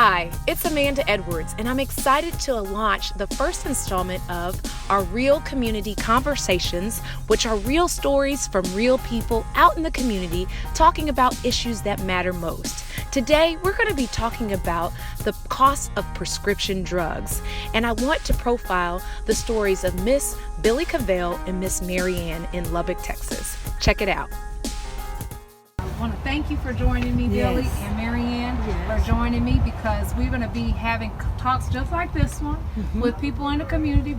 Hi, it's Amanda Edwards, and I'm excited to launch the first installment of our Real Community Conversations, which are real stories from real people out in the community talking about issues that matter most. Today, we're going to be talking about the cost of prescription drugs, and I want to profile the stories of Miss Billy Cavell and Miss Marianne in Lubbock, Texas. Check it out. I want to thank you for joining me, Billy and Marianne, for joining me, because we're going to be having talks just like this one with people in the community.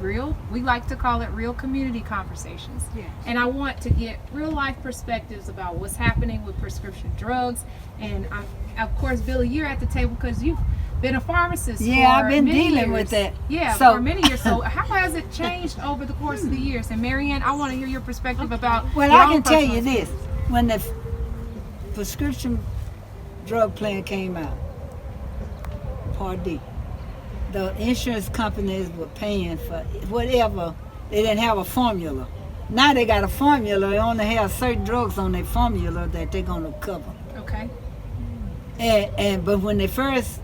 We like to call it real community conversations. And I want to get real life perspectives about what's happening with prescription drugs. And of course, Billy, you're at the table because you've been a pharmacist for I've been many dealing years. with that. For many years. So how has it changed over the course of the years? And Marianne, I want to hear your perspective about Well, I can tell you this. When the prescription drug plan came out, Part D, the insurance companies were paying for whatever. They didn't have a formula. Now they got a formula. They only have certain drugs on their formula that they're going to cover. Okay. But when the first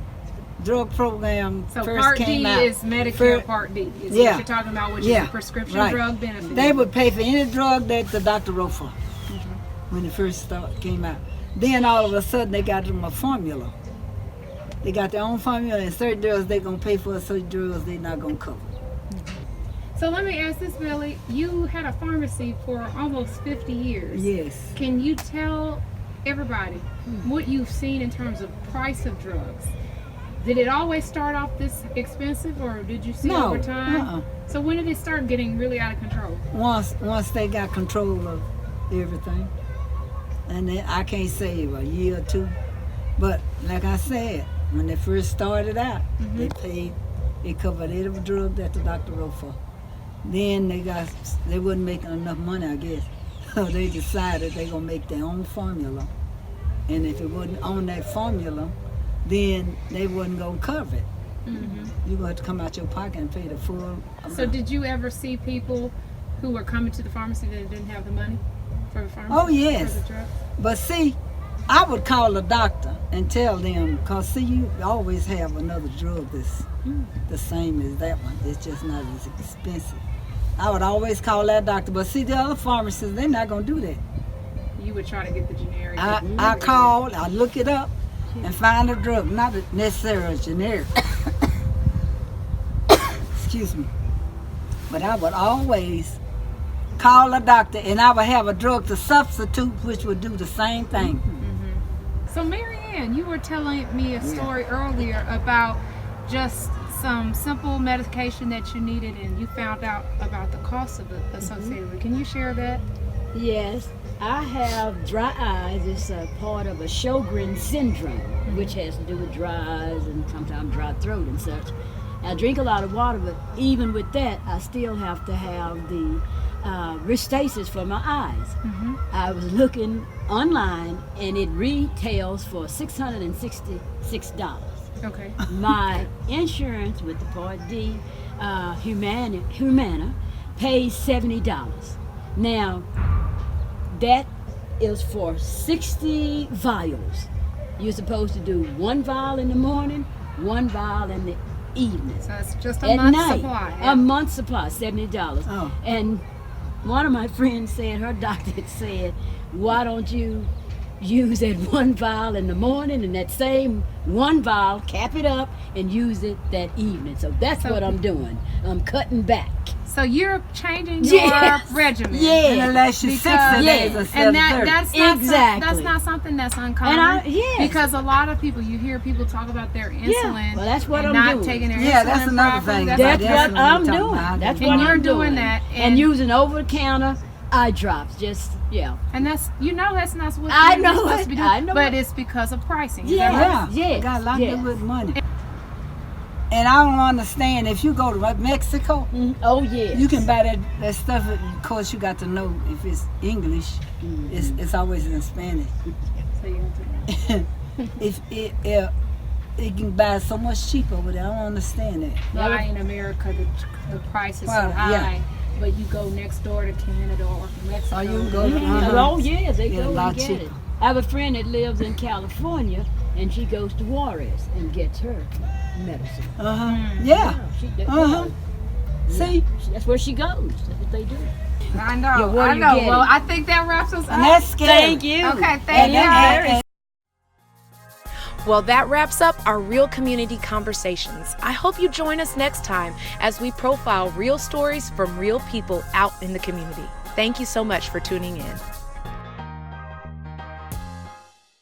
drug program first Part came D out, is Medicare Part D. Is what you're talking about, which is a prescription drug benefit. They would pay for any drug that the doctor wrote for when it first came out. Then all of a sudden they got them a formula. They got their own formula, and certain drugs they're going to pay for, certain drugs they're not going to cover. So let me ask this, Billy. You had a pharmacy for almost 50 years. Yes. Can you tell everybody what you've seen in terms of price of drugs? Did it always start off this expensive, or did you see over time? So when did it start getting really out of control? Once they got control of everything. And then I can't say a year or two, but like I said, when they first started out, they covered every drug that the doctor wrote for. Then they wasn't making enough money, I guess. So they decided they're gonna make their own formula, and if it wasn't on that formula, then they wasn't gonna cover it. You're gonna have to come out your pocket and pay the full amount. So did you ever see people who were coming to the pharmacy that didn't have the money for the pharmacy? Oh yes, for the drug? But see, I would call the doctor and tell them, because see, you always have another drug that's the same as that one. It's just not as expensive. I would always call that doctor, but see, the other pharmacists, they're not going to do that. You would try to get the generic. I call, I look it up, and find a drug, not necessarily generic. Excuse me. But I would always call a doctor, and I would have a drug to substitute, which would do the same thing. So Marianne, you were telling me a story earlier about just some simple medication that you needed, and you found out about the cost of it associated with it. Can you share that? Yes, I have dry eyes. It's a part of a Sjogren syndrome, which has to do with dry eyes and sometimes dry throat and such. I drink a lot of water, but even with that, I still have to have the Restasis for my eyes. I was looking online, and it retails for $666. Okay. My insurance with the Part D, Humana, pays $70. Now, that is for 60 vials. You're supposed to do 1 vial in the morning, 1 vial in the evening. So it's just a month's supply. A month's supply, $70. Oh. And one of my friends said, her doctor had said, why don't you use that 1 vial in the morning, and that same 1 vial, cap it up and use it that evening. So that's what I'm doing. I'm cutting back. So you're changing your regimen. And it lasts you 60 days instead and of 30. that's not Exactly. that's not something that's uncommon. And because a lot of people, you hear people talk about their insulin. Well, that's what and I'm not doing. taking their insulin that's another properly. thing. That's what I'm doing. That's what you're I'm doing that, and using over-the-counter eye drops. Just and that's that's not what I you're know supposed it. to be doing. I know but it. it's because of pricing. Is Yeah. that right? It got a lot to do with money. And I don't understand, if you go to Mexico, oh yeah, you can buy that stuff. Of course, you got to know if it's English. It's always in Spanish. So you have to If it can buy so much cheaper over there. I don't understand that. why in America the price is so high. But you go next door to Canada or Mexico. Oh, you can go. Oh yeah, they Yeah, a go lot and get cheaper. it. I have a friend that lives in California, and she goes to Juarez and gets her medicine. Yeah. See? That's where she goes. That's what they do. I know. Yeah, what I are you know. getting? Well, I think that wraps us And up. that's scary. Thank you. Okay, thank you. And Well, that wraps up our Real Community Conversations. I hope you join us next time as we profile real stories from real people out in the community. Thank you so much for tuning in.